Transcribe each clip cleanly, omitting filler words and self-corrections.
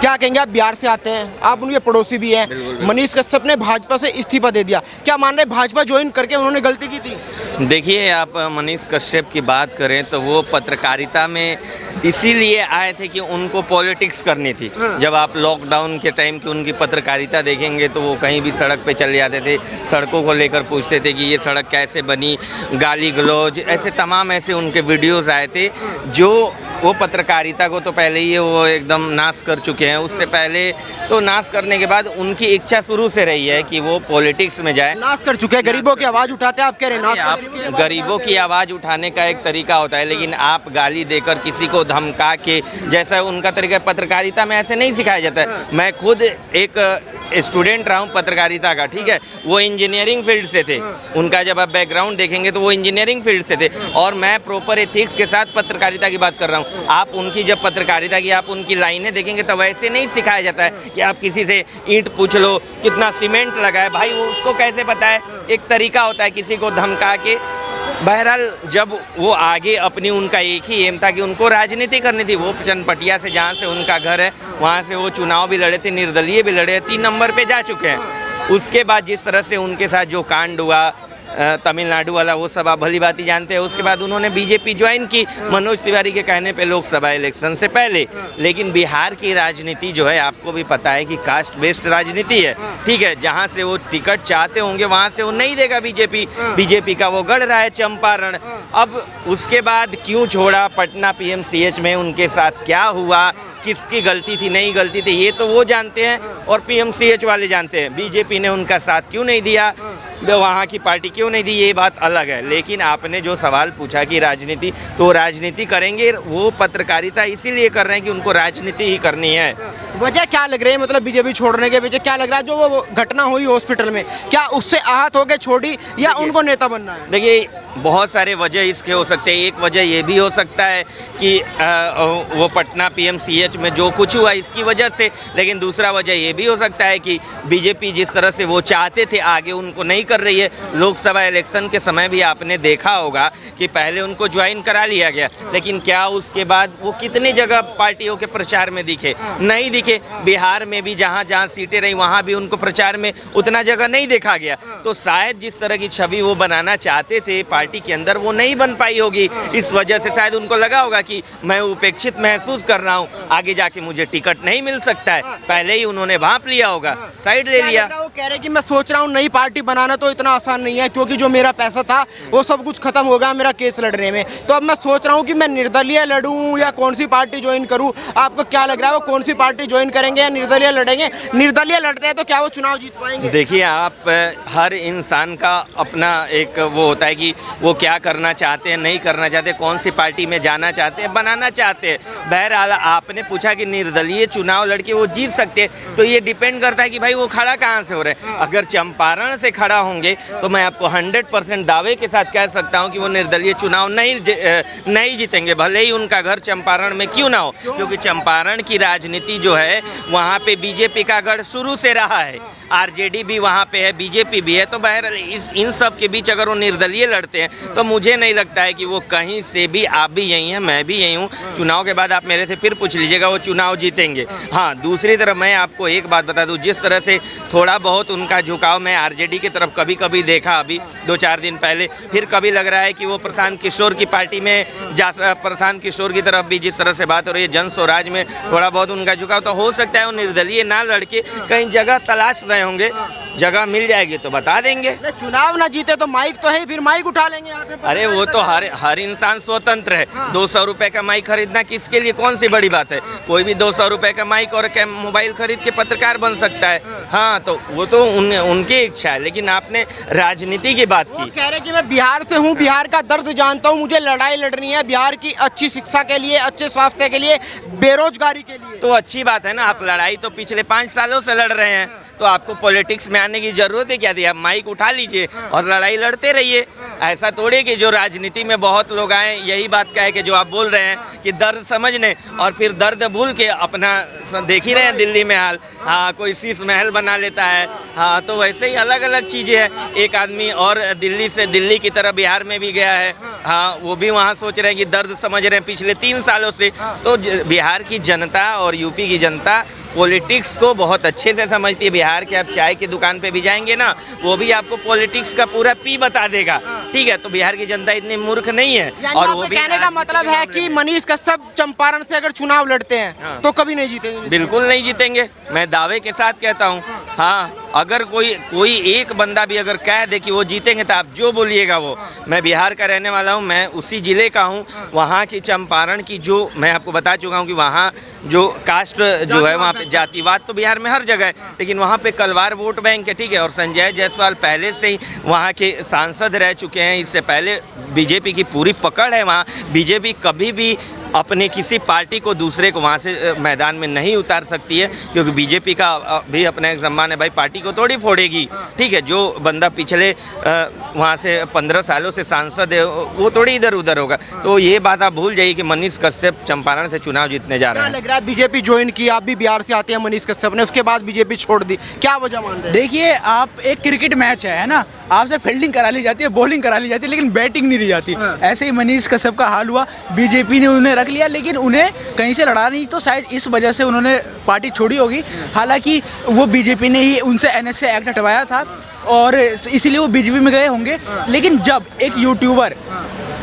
क्या कहेंगे, आप बिहार से आते हैं, आप उनके पड़ोसी भी हैं। मनीष कश्यप ने भाजपा से इस्तीफा दे दिया, क्या मान रहे भाजपा ज्वाइन करके उन्होंने गलती की थी? देखिए, आप मनीष कश्यप की बात करें तो वो पत्रकारिता में इसीलिए आए थे कि उनको पॉलिटिक्स करनी थी। जब आप लॉकडाउन के टाइम की उनकी पत्रकारिता देखेंगे तो वो कहीं भी सड़क पे चले जाते थे, सड़कों को लेकर पूछते थे कि ये सड़क कैसे बनी, गाली गलौज, ऐसे तमाम ऐसे उनके वीडियोस आए थे जो वो पत्रकारिता को तो पहले ही वो एकदम नाश कर चुके हैं। उससे पहले तो नाश करने के बाद उनकी इच्छा शुरू से रही है कि वो पॉलिटिक्स में जाए। नाश कर चुके हैं, गरीबों की आवाज़ उठाते हैं, आप कह रहे हैं आप गरीबों की आवाज़ उठाने का एक तरीका होता है, लेकिन आप गाली देकर किसी को धमका के, जैसा उनका तरीका पत्रकारिता में ऐसे नहीं सिखाया जाता है। मैं खुद एक स्टूडेंट रहा हूँ पत्रकारिता का, ठीक है, वो इंजीनियरिंग फील्ड से थे। उनका जब आप बैकग्राउंड देखेंगे तो वो इंजीनियरिंग फील्ड से थे और मैं प्रॉपर एथिक्स के साथ पत्रकारिता की बात कर रहा हूँ। आप उनकी जब पत्रकारिता की आप उनकी लाइनें देखेंगे तो वैसे नहीं सिखाया जाता है कि आप किसी से ईंट पूछ लो, कितना सीमेंट लगा है, भाई वो उसको कैसे पता है। एक तरीका होता है किसी को धमका के। बहरहाल जब वो आगे अपनी, उनका एक ही एम था कि उनको राजनीति करनी थी। वो चनपटिया से, जहाँ से उनका घर है, वहाँ से वो चुनाव भी लड़े थे, निर्दलीय भी लड़े, 3 नंबर पे जा चुके हैं। उसके बाद जिस तरह से उनके साथ जो कांड हुआ तमिलनाडु वाला, वो सब आप भली बात ही जानते हैं। उसके बाद उन्होंने बीजेपी ज्वाइन की मनोज तिवारी के कहने पे लोकसभा इलेक्शन से पहले। लेकिन बिहार की राजनीति जो है आपको भी पता है कि कास्ट बेस्ड राजनीति है, ठीक है। जहां से वो टिकट चाहते होंगे वहां से वो नहीं देगा बीजेपी का वो गढ़ रहा है चंपारण। अब उसके बाद क्यों छोड़ा, पटना पीएमसीएच में उनके साथ क्या हुआ, किसकी गलती थी, नहीं गलती थी, ये तो वो जानते हैं और पीएमसीएच वाले जानते हैं। बीजेपी ने उनका साथ क्यों नहीं दिया, वहाँ की पार्टी क्यों नहीं दी, ये बात अलग है। लेकिन आपने जो सवाल पूछा कि राजनीति, तो राजनीति करेंगे, वो पत्रकारिता इसीलिए कर रहे हैं कि उनको राजनीति ही करनी है। वजह क्या लग रही है, मतलब बीजेपी छोड़ने के पीछे क्या लग रहा है? जो वो घटना हुई हॉस्पिटल में, क्या उससे आहत हो के छोड़ी या उनको नेता बनना है? देखिए, बहुत सारे वजह इसके हो सकते हैं। एक वजह ये भी हो सकता है कि वो पटना पीएमसीएच में जो कुछ हुआ इसकी वजह से। लेकिन दूसरा वजह ये भी हो सकता है कि बीजेपी जिस तरह से वो चाहते थे आगे उनको नहीं कर रही है। लोकसभा इलेक्शन के समय भी आपने देखा होगा कि पहले उनको ज्वाइन करा लिया गया, लेकिन क्या उसके बाद वो कितनी जगह पार्टियों के प्रचार में दिखे? नहीं दिखे। बिहार में भी जहाँ जहाँ सीटें रही वहाँ भी उनको प्रचार में उतना जगह नहीं देखा गया। तो शायद जिस तरह की छवि वो बनाना चाहते थे पार्टी के अंदर, वो नहीं बन पाई होगी। इस वजह से शायद उनको लगा होगा कि मैं उपेक्षित महसूस कर रहा हूँ, आगे जाके मुझे टिकट नहीं मिल सकता है। पहले ही उन्होंने भांप लिया होगा, साइड ले लिया। वो कह रहे कि मैं सोच रहा हूँ नई पार्टी बनाना तो इतना आसान नहीं है, क्योंकि जो मेरा पैसा था वो सब कुछ खत्म हो गया मेरा केस लड़ने में। तो अब मैं सोच रहा हूँ कि मैं निर्दलीय लड़ूं या कौन सी पार्टी ज्वाइन करूँ। आपको क्या लग रहा है, वो कौन सी पार्टी ज्वाइन करेंगे या निर्दलीय लड़ेंगे? निर्दलीय लड़ते हैं तो क्या वो चुनाव जीत पाएंगे? देखिए, आप हर इंसान का अपना एक वो होता है कि वो क्या करना चाहते हैं, नहीं करना चाहते, कौन सी पार्टी में जाना चाहते हैं, बनाना चाहते हैं। बहरहाल आपने पूछा कि निर्दलीय चुनाव लड़के वो जीत सकते हैं, तो ये डिपेंड करता है कि भाई वो खड़ा कहाँ से हो रहे हैं। अगर चंपारण से खड़ा होंगे तो मैं आपको 100% दावे के साथ कह सकता हूँ कि वो निर्दलीय चुनाव नहीं जीतेंगे, भले ही उनका घर चंपारण में क्यों ना हो। क्योंकि चंपारण की राजनीति जो है वहाँ पे बीजेपी का गढ़ शुरू से रहा है, आरजेडी भी वहाँ पे है, बीजेपी भी है। तो बहरहाल इन सब के बीच अगर वो निर्दलीय लड़ते हैं तो मुझे नहीं लगता है कि वो कहीं से भी, आप भी यही हैं, मैं भी यही हूँ, चुनाव के बाद आप मेरे से फिर पूछ लीजिएगा, वो चुनाव जीतेंगे। हाँ, दूसरी तरफ मैं आपको एक बात बता दूँ, जिस तरह से थोड़ा बहुत उनका झुकाव मैं आरजेडी की तरफ कभी कभी देखा, अभी 2-4 दिन पहले, फिर कभी लग रहा है कि वो प्रशांत किशोर की पार्टी में प्रशांत किशोर की तरफ भी जिस तरह से बात हो रही है, जन स्वराज में थोड़ा बहुत उनका झुकाव, तो हो सकता है वो निर्दलीय ना लड़के कहीं जगह तलाश रहे होंगे। जगह मिल जाएगी तो बता देंगे। चुनाव ना जीते तो माइक तो है, फिर माइक उठा लेंगे यहाँ पे। अरे वो तो हर इंसान स्वतंत्र है। 200 रुपए का माइक खरीदना किसके लिए कौन सी बड़ी बात है? कोई भी 200 रुपए का माइक और मोबाइल खरीद के पत्रकार बन सकता है। हाँ, तो वो तो उनकी इच्छा है। लेकिन आपने राजनीति की बात की। कह रहे कि मैं बिहार से हूँ, बिहार का दर्द जानता हूँ, मुझे लड़ाई लड़नी है बिहार की अच्छी शिक्षा के लिए, अच्छे स्वास्थ्य के लिए, बेरोजगारी के लिए। तो अच्छी बात है ना, आप लड़ाई तो पिछले 5 सालों से लड़ रहे हैं, तो आपको पॉलिटिक्स में आने की जरूरत है क्या थी? आप माइक उठा लीजिए और लड़ाई लड़ते रहिए। ऐसा थोड़ी कि जो राजनीति में बहुत लोग आए यही बात कहे कि जो आप बोल रहे हैं कि दर्द समझने और फिर दर्द भूल के अपना देख ही रहे हैं दिल्ली में हाल। हाँ, कोई शीश महल बना लेता है। हाँ, तो वैसे ही अलग अलग चीज़ें हैं। एक आदमी और दिल्ली से दिल्ली की तरह बिहार में भी गया है। हाँ, वो भी वहाँ सोच रहे हैं कि दर्द समझ रहे हैं पिछले 3 सालों से। तो बिहार की जनता और यूपी की जनता पॉलिटिक्स को बहुत अच्छे से समझती है। बिहार के आप चाय की दुकान पे भी जाएंगे ना, वो भी आपको पॉलिटिक्स का पूरा पी बता देगा। ठीक है, तो बिहार की जनता इतनी मूर्ख नहीं है। और वो भी कहने का मतलब है कि मनीष कश्यप चंपारण से अगर चुनाव लड़ते हैं तो कभी नहीं जीतेंगे। बिल्कुल नहीं जीतेंगे, मैं दावे के साथ कहता हूँ। हाँ, अगर कोई एक बंदा भी अगर कह दे कि वो जीतेंगे तो आप जो बोलिएगा वो। मैं बिहार का रहने वाला हूँ, मैं उसी ज़िले का हूँ। वहाँ की चंपारण की जो मैं आपको बता चुका हूँ कि वहाँ जो कास्ट जो है वहाँ पे जातिवाद तो बिहार में हर जगह है, लेकिन वहाँ पे कलवार वोट बैंक है। ठीक है, और संजय जायसवाल पहले से ही वहाँ के सांसद रह चुके हैं। इससे पहले बीजेपी की पूरी पकड़ है वहाँ। बीजेपी कभी भी अपने किसी पार्टी को दूसरे को वहाँ से मैदान में नहीं उतार सकती है, क्योंकि बीजेपी का भी अपना एक सम्मान है भाई, पार्टी को थोड़ी फोड़ेगी। ठीक है, जो बंदा पिछले वहाँ से 15 सालों से सांसद है वो थोड़ी इधर उधर होगा। तो ये बात आप भूल जाइए कि मनीष कश्यप चंपारण से चुनाव जीतने जा रहे हैं। क्या लग रहा है बीजेपी ज्वाइन की, आप भी बिहार से आते हैं, मनीष कश्यप ने, उसके बाद बीजेपी छोड़ दी, क्या वजह मान रहे हैं? देखिए, आप एक क्रिकेट मैच है ना, आपसे फील्डिंग करा ली जाती है, बॉलिंग करा ली जाती है, लेकिन बैटिंग नहीं ली जाती। ऐसे ही मनीष कश्यप का हाल हुआ, बीजेपी ने उन्हें रख लिया, लेकिन उन्हें कहीं से लड़ा नहीं, तो शायद इस वजह से उन्होंने पार्टी छोड़ी होगी। हालांकि वो बीजेपी ने ही उनसे एनएसए एक्ट हटवाया था और इसीलिए वो बीजेपी में गए होंगे। लेकिन जब एक यूट्यूबर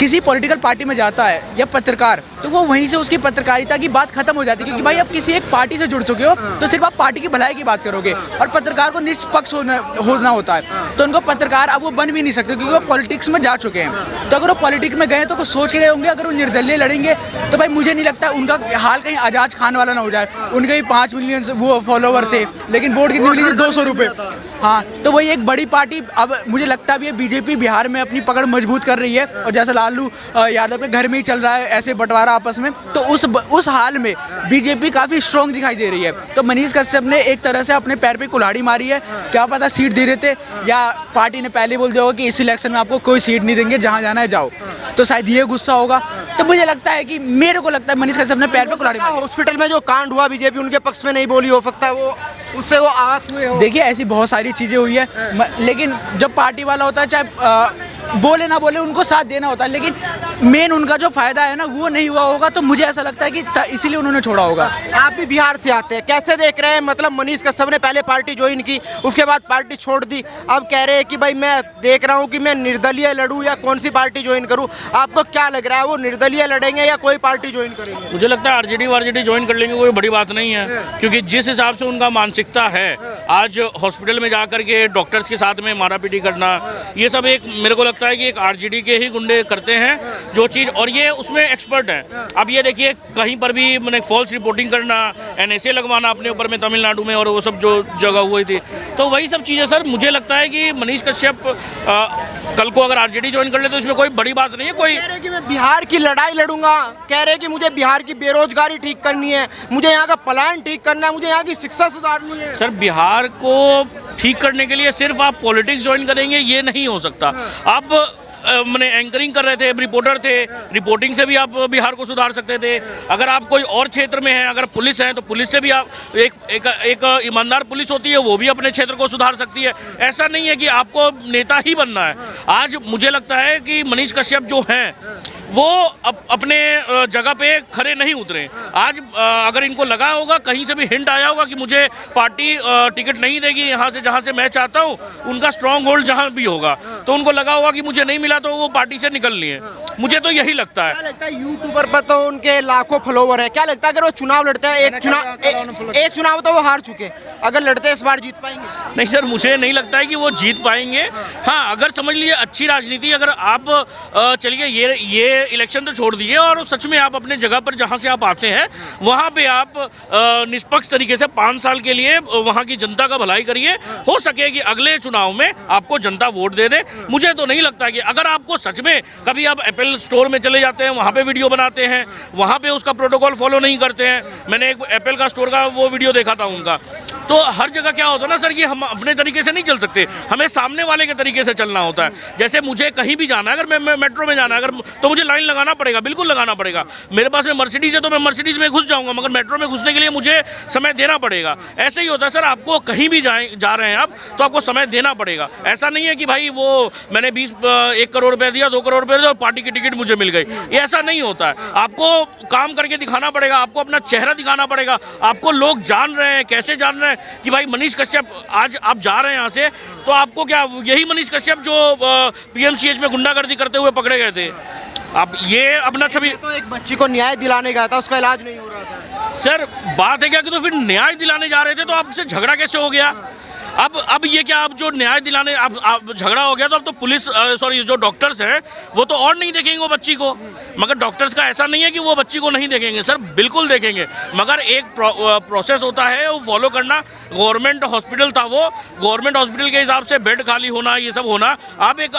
किसी पॉलिटिकल पार्टी में जाता है या पत्रकार, तो वो वहीं से उसकी पत्रकारिता की बात खत्म हो जाती है, क्योंकि भाई आप किसी एक पार्टी से जुड़ चुके हो तो सिर्फ आप पार्टी की भलाई की बात करोगे, और पत्रकार को निष्पक्ष होना होता है। तो उनको पत्रकार अब वो बन भी नहीं सकते, क्योंकि वो पॉलिटिक्स में जा चुके हैं। तो अगर वो पॉलिटिक्स में गए तो कुछ सोच के गए होंगे। अगर वो निर्दलीय लड़ेंगे तो भाई मुझे नहीं लगता उनका हाल कहीं आजाद खान वाला ना हो जाए। उनके भी 5 मिलियन वो फॉलोवर थे, लेकिन वोट कितनी मिली थी? 200 रुपये। हाँ, तो वही एक बड़ी पार्टी अब मुझे लगता भी है बीजेपी बिहार में अपनी पकड़ मजबूत कर रही है। और जैसा लालू यादव के घर में ही चल रहा है ऐसे बंटवारा आपस में, तो उस हाल में बीजेपी काफ़ी स्ट्रॉन्ग दिखाई दे रही है। तो मनीष कश्यप ने एक तरह से अपने पैर पे कुल्हाड़ी मारी है। क्या पता सीट दे देते, या पार्टी ने पहले बोल दिया होगा कि इस इलेक्शन में आपको कोई सीट नहीं देंगे, जहाँ जाना है जाओ, तो शायद ये गुस्सा होगा। तो मुझे लगता है कि मेरे को लगता है मनीष कश्यप ने पैर पे कुल्हाड़ी मारी। हॉस्पिटल में जो कांड हुआ बीजेपी उनके पक्ष में नहीं बोली, हो सकता है वो उससे वो आहत हुए हो। देखिए, ऐसी बहुत सारी चीज़ें हुई है, लेकिन जब पार्टी वाला होता है, चाहे बोले ना बोले, उनको साथ देना होता है, लेकिन मेन उनका जो फायदा है ना वो नहीं हुआ होगा। तो मुझे ऐसा लगता है कि इसीलिए उन्होंने छोड़ा होगा। आप भी बिहार से आते हैं, कैसे देख रहे हैं? मतलब मनीष कश्यप ने पहले पार्टी ज्वाइन की, उसके बाद पार्टी छोड़ दी, अब कह रहे हैं कि भाई मैं देख रहा हूं कि मैं निर्दलीय लड़ूं या कौन सी पार्टी ज्वाइन करूं। आपको क्या लग रहा है, वो निर्दलीय लड़ेंगे या कोई पार्टी ज्वाइन करेंगे? मुझे लगता है आरजेडी ज्वाइन कर लेंगे, कोई बड़ी बात नहीं है, क्योंकि जिस हिसाब से उनका मानसिकता है, आज हॉस्पिटल में जाकर के डॉक्टर्स के साथ में मारापीटी करना, ये सब एक मेरे को लगता है कि एक आरजेडी के ही गुंडे करते हैं जो चीज़, और ये उसमें एक्सपर्ट हैं। अब ये देखिए, कहीं पर भी मैंने फॉल्स रिपोर्टिंग करना, एनएसए लगवाना अपने ऊपर में तमिलनाडु में, और वो सब जो जगह हुई थी, तो वही सब चीज़ें सर मुझे लगता है कि मनीष कश्यप कल को अगर आरजेडी ज्वाइन कर ले तो इसमें कोई बड़ी बात नहीं है। कोई कह रहे हैं कि मैं बिहार की लड़ाई लड़ूंगा, कह रहे हैं कि मुझे बिहार की बेरोजगारी ठीक करनी है, मुझे यहाँ का पलायन ठीक करना है, मुझे यहाँ की शिक्षा सुधारनी है। सर, बिहार को ठीक करने के लिए सिर्फ आप पॉलिटिक्स ज्वाइन करेंगे ये नहीं हो सकता। आप मैंने एंकरिंग कर रहे थे, रिपोर्टर थे, रिपोर्टिंग से भी आप बिहार को सुधार सकते थे। अगर आप कोई और क्षेत्र में हैं, अगर पुलिस है तो पुलिस से भी आप एक ईमानदार पुलिस होती है, वो भी अपने क्षेत्र को सुधार सकती है। ऐसा नहीं है कि आपको नेता ही बनना है। आज मुझे लगता है कि मनीष कश्यप जो हैं वो अपने जगह पे खड़े नहीं उतरे। आज अगर इनको लगा होगा, कहीं से भी हिंट आया होगा कि मुझे पार्टी टिकट नहीं देगी यहाँ से जहाँ से मैं चाहता हूँ, उनका स्ट्रॉन्ग होल्ड जहाँ भी होगा, तो उनको लगा होगा कि मुझे नहीं मिला तो वो पार्टी से निकल लिए। मुझे तो यही लगता है। क्या लगता है यूट्यूबर पर तो उनके लाखों फॉलोवर है, क्या लगता है अगर वो चुनाव लड़ते हैं, एक चुनाव तो वो हार चुके, अगर लड़ते हैं इस बार जीत पाएंगे? नहीं सर, मुझे नहीं लगता है कि वो जीत पाएंगे। हाँ, अगर समझ लीजिए अच्छी राजनीति, अगर आप चलिए ये इलेक्शन तो छोड़ दीजिए, और सच में आप अपने जगह पर जहाँ से आप आते हैं वहाँ पे आप निष्पक्ष तरीके से 5 साल के लिए वहाँ की जनता का भलाई करिए। हो सके कि अगले चुनाव में आपको जनता वोट दे दे। मुझे तो नहीं लगता कि अगर आपको सच में कभी आप एप्पल स्टोर में चले जाते हैं, वहाँ पे वीडियो बनाते हैं, वहाँ पे उसका प्रोटोकॉल फॉलो नहीं करते हैं। मैंने एक एप्पल का स्टोर का वो वीडियो देखा था उनका, तो हर जगह क्या होता है ना सर, कि हम अपने तरीके से नहीं चल सकते, हमें सामने वाले के तरीके से चलना होता है। जैसे मुझे कहीं भी जाना है, अगर मैं मेट्रो में जाना है अगर, तो मुझे लाइन लगाना पड़ेगा, बिल्कुल लगाना पड़ेगा। मेरे पास में मर्सिडीज है तो मैं मर्सिडीज में घुस जाऊंगा, मगर मेट्रो में घुसने के लिए मुझे समय देना पड़ेगा। ऐसे ही होता है सर, आपको कहीं भी जा रहे हैं आप, तो आपको समय देना पड़ेगा। ऐसा नहीं है कि भाई वो मैंने 1 करोड़ रुपए दिया, 2 करोड़ रुपए दिया और पार्टी की टिकट मुझे मिल गई, ये ऐसा नहीं होता है। आपको काम करके दिखाना पड़ेगा, आपको अपना चेहरा दिखाना पड़ेगा, आपको लोग जान रहे हैं, कैसे जान रहे हैं कि भाई मनीष कश्यप आज आप जा रहे हैं यहाँ से, तो आपको क्या यही मनीष कश्यप जो PMCH में गुंडागर्दी करते हुए पकड़े गए थे, आप ये अपना छवि। तो एक बच्ची को न्याय दिलाने गया था, उसका इलाज नहीं हो रहा था। सर बात है क्या कि तो फिर न्याय दिलाने जा रहे थे तो आपसे झगड़ा कैसे हो गया? अब ये क्या, अब जो न्याय दिलाने अब झगड़ा हो गया तो अब तो पुलिस सॉरी जो डॉक्टर्स हैं वो तो और नहीं देखेंगे वो बच्ची को। मगर डॉक्टर्स का ऐसा नहीं है कि वो बच्ची को नहीं देखेंगे सर, बिल्कुल देखेंगे, मगर एक प्रोसेस होता है वो फॉलो करना। गवर्नमेंट हॉस्पिटल था वो, गवर्नमेंट हॉस्पिटल के हिसाब से बेड खाली होना ये सब होना, आप एक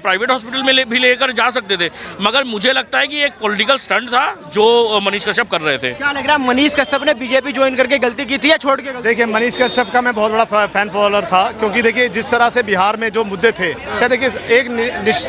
प्राइवेट हॉस्पिटल में भी लेकर जा सकते थे। मगर मुझे लगता है कि एक पॉलिटिकल स्टंट था जो मनीष कश्यप कर रहे थे। क्या लग रहा है मनीष कश्यप ने बीजेपी ज्वाइन करके गलती की थी या छोड़ के? देखिए मनीष कश्यप का मैं बहुत बड़ा फैन फॉलोअर था, क्योंकि देखिए जिस तरह से बिहार में जो मुद्दे थे, चाहे देखिए एक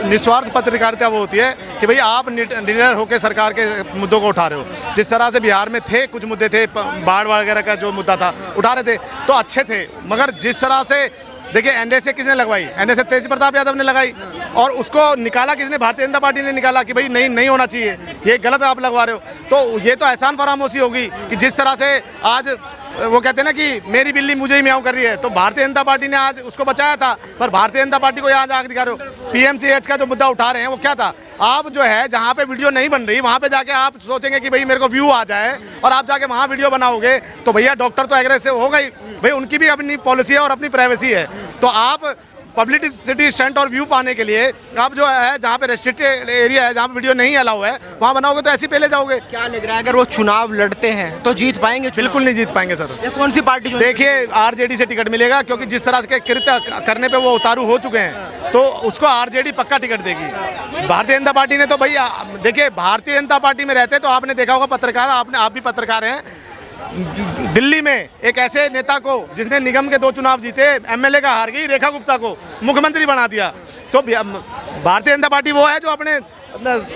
निस्वार्थ पत्रकारिता वो होती है कि भाई आप निडर होकर सरकार के मुद्दों को उठा रहे हो। जिस तरह से बिहार में थे, कुछ मुद्दे थे, बाढ़ वगैरह का जो मुद्दा था उठा रहे थे तो अच्छे थे, मगर जिस तरह से देखिए एनडीए किसने लगवाई, एनडीए तेज प्रताप यादव ने लगाई, और उसको निकाला किसने, भारतीय जनता पार्टी ने निकाला कि भाई नहीं होना चाहिए, ये गलत आप लगवा रहे हो। तो ये तो एहसान फरामोशी होगी कि जिस तरह से आज वो कहते हैं ना कि मेरी बिल्ली मुझे ही म्याऊं कर रही है, तो भारतीय जनता पार्टी ने आज उसको बचाया था, पर भारतीय जनता पार्टी को आज आगे दिखा रहे हो। PMCH का जो मुद्दा उठा रहे हैं वो क्या था, आप जो है जहाँ पे वीडियो नहीं बन रही वहाँ पे जाके आप सोचेंगे कि भाई मेरे को व्यू आ जाए और आप जाके वहाँ वीडियो बनाओगे, तो भैया डॉक्टर तो एग्रेसिव हो गई, भाई उनकी भी अपनी पॉलिसी है और अपनी प्राइवेसी है। तो आप पब्लिसिटी स्टंट और व्यू पाने के लिए आप जो है जहाँ पे रेस्ट्रिक्टेड एरिया है, जहाँ पे वीडियो नहीं अलाउ है, वहाँ बनाओगे तो ऐसे ही पहले जाओगे। क्या लग रहा है अगर वो चुनाव लड़ते हैं तो जीत पाएंगे? बिल्कुल नहीं जीत पाएंगे सर। ये कौन सी पार्टी? देखिए RJD से टिकट मिलेगा, क्योंकि जिस तरह के कृत्य करने पे वो उतारू हो चुके हैं, तो उसको RJD पक्का टिकट देगी। भारतीय जनता पार्टी ने तो भैया देखिए, भारतीय जनता पार्टी में रहते तो आपने देखा होगा पत्रकार, आप भी पत्रकार हैं, दिल्ली में एक ऐसे नेता को जिसने निगम के 2 चुनाव जीते, MLA का हार गई, रेखा गुप्ता को मुख्यमंत्री बना दिया। तो भारतीय जनता पार्टी वो है जो अपने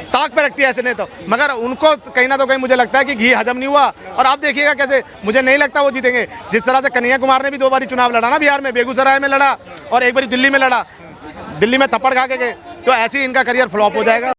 ताक पे रखती है ऐसे नेता, मगर उनको कहीं ना तो कहीं मुझे लगता है कि घी हजम नहीं हुआ। और आप देखिएगा कैसे, मुझे नहीं लगता वो जीतेंगे। जिस तरह से कन्हैया कुमार ने भी 2 बारी चुनाव लड़ा ना बिहार में, बेगूसराय में लड़ा और एक बारी दिल्ली में लड़ा, दिल्ली में थप्पड़ खा के गए, तो ऐसे ही इनका करियर फ्लॉप हो जाएगा।